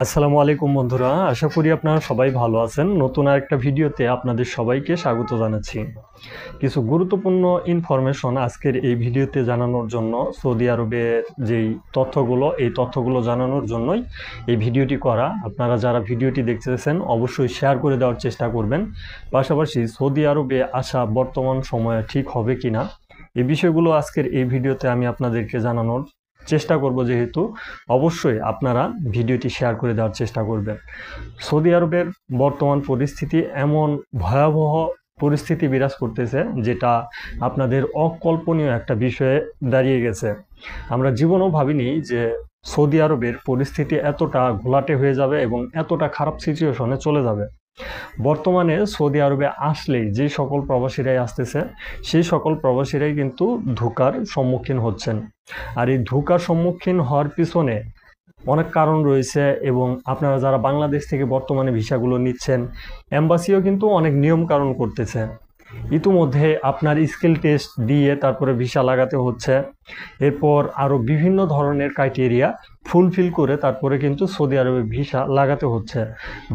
আসসালামু আলাইকুম বন্ধুরা, আশা করি আপনারা সবাই ভালো আছেন। নতুন আরেকটা ভিডিওতে আপনাদের সবাইকে স্বাগত জানাচ্ছি। কিছু গুরুত্বপূর্ণ ইনফরমেশন আজকের এই ভিডিওতে জানানোর জন্য, সৌদি আরবের যেই তথ্যগুলো, এই তথ্যগুলো জানানোর জন্যই এই ভিডিওটি করা। আপনারা যারা ভিডিওটি দেখতেছেন অবশ্যই শেয়ার করে দেওয়ার চেষ্টা করবেন। পাশাপাশি সৌদি আরবে আসা বর্তমান সময়ে ঠিক হবে কিনা এই বিষয়গুলো আজকের এই ভিডিওতে আমি আপনাদেরকে জানানোর চেষ্টা করব। যেহেতু অবশ্যই আপনারা ভিডিওটি শেয়ার করে দেওয়ার চেষ্টা করবেন। সৌদি আরবের বর্তমান পরিস্থিতি এমন ভয়াবহ পরিস্থিতি বিরাজ করতেছে, যেটা আপনাদের অকল্পনীয় একটা বিষয়ে দাঁড়িয়ে গেছে। আমরা জীবনেও ভাবিনি যে সৌদি আরবের পরিস্থিতি এতটা ঘোলাটে হয়ে যাবে এবং এতটা খারাপ সিচুয়েশনে চলে যাবে। বর্তমানে সৌদি আরবে আসলেই যে সকল প্রবাসীরাই আসতেছে, সেই সকল প্রবাসীরাই কিন্তু ধোঁকার সম্মুখীন হচ্ছেন। আর এই ধোঁকার সম্মুখীন হওয়ার পিছনে অনেক কারণ রয়েছে, এবং আপনারা যারা বাংলাদেশ থেকে বর্তমানে ভিসাগুলো নিচ্ছেন, এম্বাসিও কিন্তু অনেক নিয়ম কারণ করতেছে। ইতিমধ্যে আপনার স্কিল টেস্ট দিয়ে তারপরে ভিসা লাগাতে হচ্ছে, এরপর আরও বিভিন্ন ধরনের ক্রাইটেরিয়া ফুলফিল করে তারপরে কিন্তু সৌদি আরবে ভিসা লাগাতে হচ্ছে।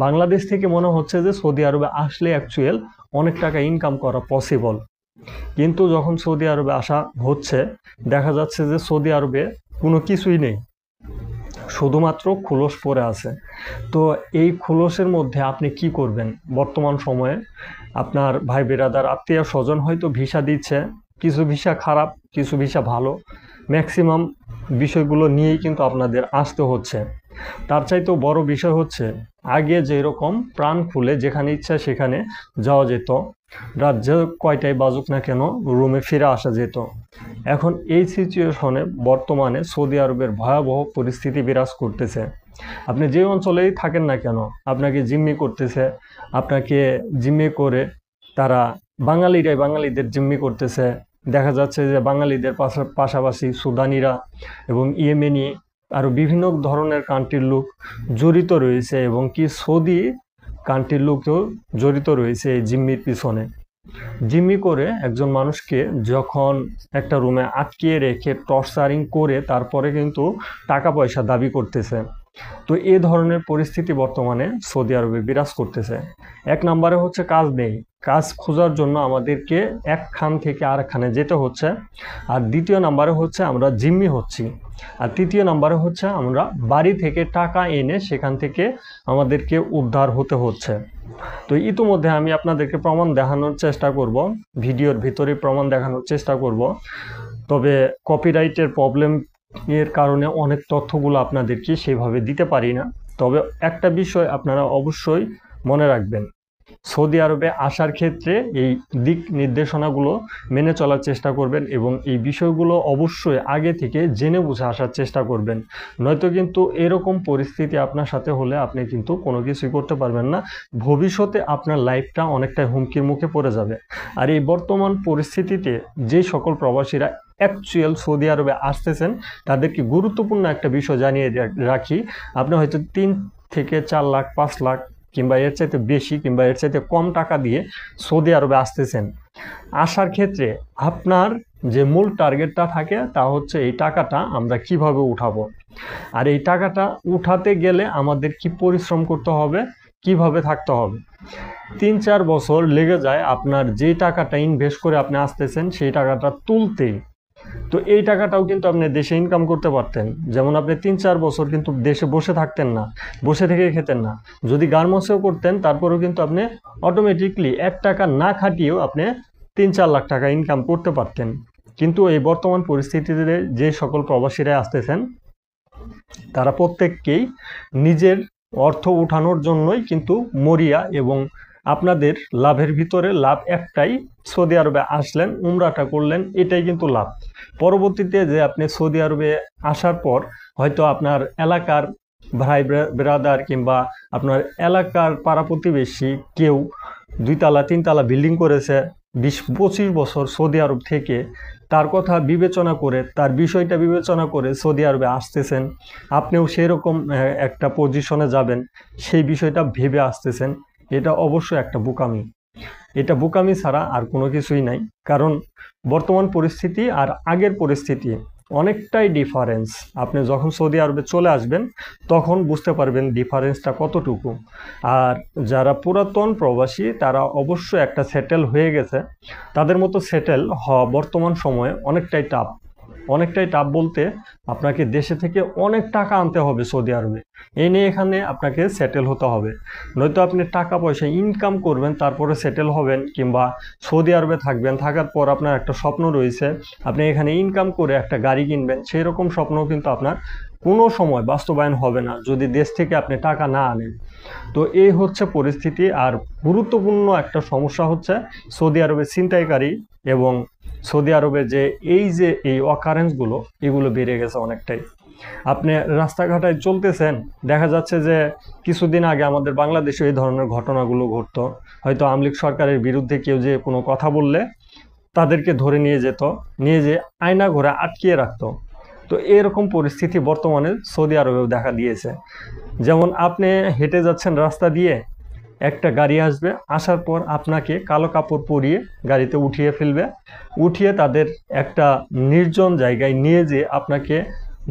বাংলাদেশ থেকে মনে হচ্ছে যে সৌদি আরবে আসলে অ্যাকচুয়াল অনেক টাকা ইনকাম করা পসিবল, কিন্তু যখন সৌদি আরবে আসা হচ্ছে দেখা যাচ্ছে যে সৌদি আরবে কোনো কিছুই নেই, শুধুমাত্র খোলস পড়ে আছে। তো এই খোলসের মধ্যে আপনি কি করবেন? বর্তমান সময়ে আপনার ভাই বেরাদার আত্মীয় স্বজন হয়তো ভিসা দিচ্ছে, কিছু ভিসা খারাপ, কিছু ভিসা ভালো, ম্যাক্সিমাম বিষয়গুলো নিয়েই কিন্তু আপনাদের আসতে হচ্ছে। তার চাইতেও বড় বিষয় হচ্ছে, আগে যেরকম প্রাণ খুলে যেখানে ইচ্ছা সেখানে যাওয়া যেত, রাজ্যে কয়টায় বাজুক না কেন রুমে ফিরে আসা যেত। এখন এই সিচুয়েশনে বর্তমানে সৌদি আরবের ভয়াবহ পরিস্থিতি বিরাজ করতেছে। আপনি যে অঞ্চলেই থাকেন না কেন, আপনাকে জিম্মি করতেছে, আপনাকে জিম্মি করে তারা বাঙালিরাই বাঙালিদের জিম্মি করতেছে। দেখা যাচ্ছে যে বাঙালিদের পাশাপাশি সুদানিরা এবং ইয়েমেনি আরও বিভিন্ন ধরনের কান্ট্রির লোক জড়িত রয়েছে, এবং কি সৌদি কান্ট্রির লোকও জড়িত রয়েছে এই জিম্মির পিছনে। জিম্মি করে একজন মানুষকে যখন একটা রুমে আটকিয়ে রেখে টর্চারিং করে তারপরে কিন্তু টাকা পয়সা দাবি করতেছে। তো এই ধরনের পরিস্থিতি বর্তমানে সৌদি আরবে বিরাজ করতেছে। এক নম্বরে হচ্ছে কাজ নেই, কাজ খোঁজার জন্য আমাদেরকে একখান থেকে আরেকখানে যেতে হচ্ছে। আর দ্বিতীয় নম্বরে হচ্ছে আমরা জিম্মি হচ্ছি। আর তৃতীয় নম্বরে হচ্ছে আমরা বাড়ি থেকে টাকা এনে সেখান থেকে আমাদেরকে উদ্ধার হতে হচ্ছে। তো ইতিমধ্যে আমি আপনাদেরকে প্রমাণ দেখানোর চেষ্টা করব, ভিডিওর ভিতরে প্রমাণ দেখানোর চেষ্টা করব। তবে কপিরাইটের প্রবলেম এর কারণে অনেক তথ্যগুলো আপনাদেরকে সেভাবে দিতে পারি না। তবে একটা বিষয় আপনারা অবশ্যই মনে রাখবেন, সৌদি আরবে আসার ক্ষেত্রে এই দিক নির্দেশনাগুলো মেনে চলার চেষ্টা করবেন, এবং এই বিষয়গুলো অবশ্যই আগে থেকে জেনে বুঝে আসার চেষ্টা করবেন। নয়তো কিন্তু এরকম পরিস্থিতি আপনার সাথে হলে আপনি কিন্তু কোনো কিছুই করতে পারবেন না। ভবিষ্যতে আপনার লাইফটা অনেকটাই হুমকির মুখে পড়ে যাবে। আর এই বর্তমান পরিস্থিতিতে যে সকল প্রবাসীরা অ্যাকচুয়াল সৌদি আরবে আসতেছেন তাদেরকে গুরুত্বপূর্ণ একটা বিষয় জানিয়ে রাখি। আপনি হয়তো 3 থেকে 4 লাখ, 5 লাখ কিংবা এর চাইতে বেশি কিংবা এর চাইতে কম টাকা দিয়ে সৌদি আরবে আসতেছেন। আসার ক্ষেত্রে আপনার যে মূল টার্গেটটা থাকে তা হচ্ছে এই টাকাটা আমরা কিভাবে উঠাবো, আর এই টাকাটা উঠাতে গেলে আমাদের কি পরিশ্রম করতে হবে, কিভাবে থাকতে হবে। 3-4 বছর লেগে যায় আপনার যে টাকাটা ইনভেস্ট করে আপনি আসতেছেন সেই টাকাটা তুলতেই। তো এই টাকাটাও কিন্তু আপনি দেশে ইনকাম করতে পারতেন। যেমন আপনি 3-4 বছর কিন্তু দেশে বসে থাকতেন না, বসে থেকে খেতেন না। যদি গার্মেন্টসেও করতেন তারপরেও কিন্তু আপনি অটোমেটিকলি 1 টাকা না খাটিয়েও আপনি 3-4 লাখ টাকা ইনকাম করতে পারতেন। কিন্তু এই বর্তমান পরিস্থিতিতে যে সকল প্রবাসীরা আসতেছেন তারা প্রত্যেককেই নিজের অর্থ উঠানোর জন্যই কিন্তু মরিয়া, এবং আপনাদের লাভের ভিতরে লাভ একটাই, সৌদি আরবে আসলেন, উমরাটা করলেন, এটাই কিন্তু লাভ। পরবর্তীতে যে আপনি সৌদি আরবে আসার পর হয়তো আপনার এলাকার ভাই ব্রাদার কিংবা আপনার এলাকার পাড়া প্রতিবেশী কেউ 2 তালা 3 তালা বিল্ডিং করেছে 20-25 বছর সৌদি আরব থেকে, তার কথা বিবেচনা করে, তার বিষয়টা বিবেচনা করে সৌদি আরবে আসতেছেন। আপনিও সেরকম একটা পজিশনে যাবেন সেই বিষয়টা ভেবে আসতেছেন। এটা অবশ্যই একটা বোকামি। এটা বোকামি ছাড়া আর কোনো কিছুই নাই। কারণ বর্তমান পরিস্থিতি আর আগের পরিস্থিতি অনেকটাই ডিফারেন্স। আপনি যখন সৌদি আরবে চলে আসবেন তখন বুঝতে পারবেন ডিফারেন্সটা কতটুকু। আর যারা পুরাতন প্রবাসী তারা অবশ্যই একটা সেটেল হয়ে গেছে, তাদের মতো সেটেল হওয়া বর্তমান সময়ে অনেকটাই টাফ। অনেকটাই টাফ বলতে আপনাকে দেশে থেকে অনেক টাকা আনতে হবে সৌদি আরবে, এই নিয়ে এখানে আপনাকে সেটেল হতে হবে। নয়তো আপনি টাকা পয়সা ইনকাম করবেন তারপরে সেটেল হবেন, কিংবা সৌদি আরবে থাকবেন, থাকার পর আপনার একটা স্বপ্ন রয়েছে আপনি এখানে ইনকাম করে একটা গাড়ি কিনবেন, সেই রকম স্বপ্নও কিন্তু আপনার কোনো সময় বাস্তবায়ন হবে না যদি দেশ থেকে আপনি টাকা না আনেন। তো এই হচ্ছে পরিস্থিতি। আর গুরুত্বপূর্ণ একটা সমস্যা হচ্ছে সৌদি আরবে ছিনতাইকারী এবং সৌদি আরবে যে এই অকারেন্সগুলো এগুলো বেড়ে গেছে অনেকটাই। আপনি রাস্তাঘাটে চলতেছেন, দেখা যাচ্ছে যে কিছুদিন আগে আমাদের বাংলাদেশে এই ধরনের ঘটনাগুলো ঘটতো। হয়তো আওয়ামী লীগ সরকারের বিরুদ্ধে কেউ যে কোনো কথা বললে তাদেরকে ধরে নিয়ে যেত, নিয়ে যে আয়না ঘরে আটকিয়ে রাখতো। তো এরকম পরিস্থিতি বর্তমানে সৌদি আরবেও দেখা দিয়েছে। যেমন আপনি হেঁটে যাচ্ছেন রাস্তা দিয়ে, একটা গাড়ি আসবে, আসার পর আপনাকে কালো কাপড় পরিয়ে গাড়িতে উঠিয়ে ফেলবে, উঠিয়ে তাদের একটা নির্জন জায়গায় নিয়ে যেয়ে আপনাকে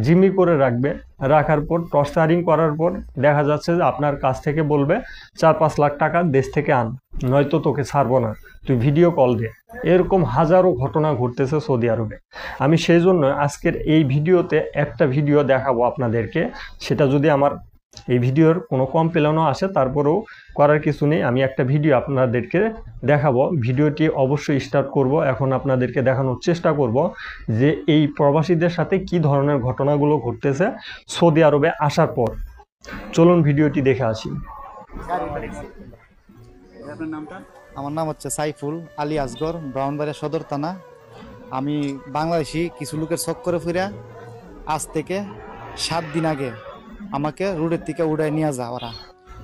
জিম্মি করে রাখবে। রাখার পর টর্চারিং করার পর দেখা যাচ্ছে যে আপনার কাছ থেকে বলবে 4-5 লাখ টাকা দেশ থেকে আন, নয়তো তোকে ছাড়বো না, তুই ভিডিও কল দে। এরকম হাজারো ঘটনা ঘটতেছে সৌদি আরবে। আমি সেই জন্য আজকের এই ভিডিওতে একটা ভিডিও দেখাবো আপনাদেরকে। সেটা যদি আমার এই ভিডিওর কোনো কমপ্লেনও আসে তারপরেও করার কিছু নেই, আমি একটা ভিডিও আপনাদেরকে দেখাবো। ভিডিওটি অবশ্যই স্টার্ট করব, এখন আপনাদেরকে দেখানোর চেষ্টা করব যে এই প্রবাসীদের সাথে কি ধরনের ঘটনাগুলো ঘটতেছে সৌদি আরবে আসার পর। চলুন ভিডিওটি দেখে আসি। আমার নাম হচ্ছে সাইফুল আলী আসগর, ব্রাহ্মণবাড়িয়া সদর থানা। আমি বাংলাদেশি কিছু লোকের চক্করে ফিরে আজ থেকে 7 দিন আগে আমাকে রোডের থেকে উড়াই নিয়ে যা, ওরা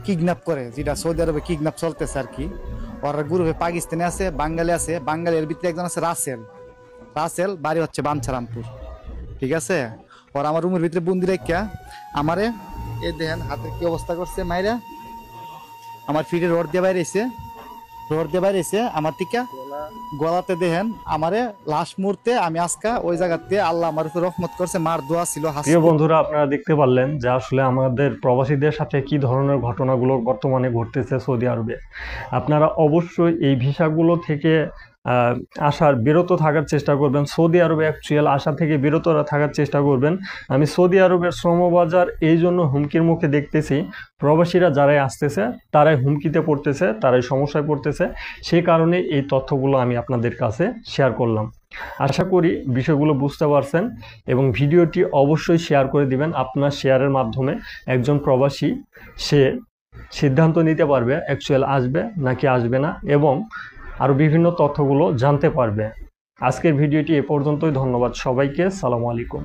কিডন্যাপ করে, যেটা সৌদি আরবে কিডন্যাপ চলতেছে আর কি। ওরা গ্রুপে পাকিস্তানি আছে, বাঙালি আছে, বাঙালির ভিতরে একজন আছে রাসেল। রাসেল বাড়ি হচ্ছে বাঞ্ছারামপুর, ঠিক আছে। ওরা আমার রুমের ভিতরে বন্দি রেখা আমারে এই দেখেন হাতের কি অবস্থা করছে, মাইরা আমার ফিটে রড দিয়ে বাইরেছে আমার টিকা গলাতে দেখেন আমারে লাস্ট মুহূর্তে আমি আজকা ওই জায়গাতে আল্লাহ আমার উপর রহমত করছে, মার দোয়া ছিল। প্রিয় বন্ধুরা, আপনারা দেখতে পারলেন যে আসলে আমাদের প্রবাসীদের সাথে কি ধরনের ঘটনাগুলো বর্তমানে ঘটতেছে সৌদি আরবে। আপনারা অবশ্যই এই ভিসাগুলো থেকে বিরত থাকার চেষ্টা করবেন। সৌদি আরবে অ্যাকচুয়াল আসা থেকে বিরত থাকার চেষ্টা করবেন। আমি সৌদি আরবের শ্রমবাজার এই জন্য হুমকির মুখে দেখতেছি, প্রবাসীরা যারাই আসতেছে তারাই হুমকিতে পড়তেছে, তারাই সমস্যায় পড়তেছে। সেই কারণে এই তথ্যগুলো আমি আপনাদের কাছে শেয়ার করলাম। আশা করি বিষয়গুলো বুঝতে পারছেন এবং ভিডিওটি অবশ্যই শেয়ার করে দিবেন। আপনার শেয়ারের মাধ্যমে একজন প্রবাসী সে সিদ্ধান্ত নিতে পারবে অ্যাকচুয়াল আসবে নাকি আসবে না, এবং আরও বিভিন্ন তথ্যগুলো জানতে পারবে। আজকের ভিডিওটি এ পর্যন্তই। ধন্যবাদ সবাইকে। সালামু আলাইকুম।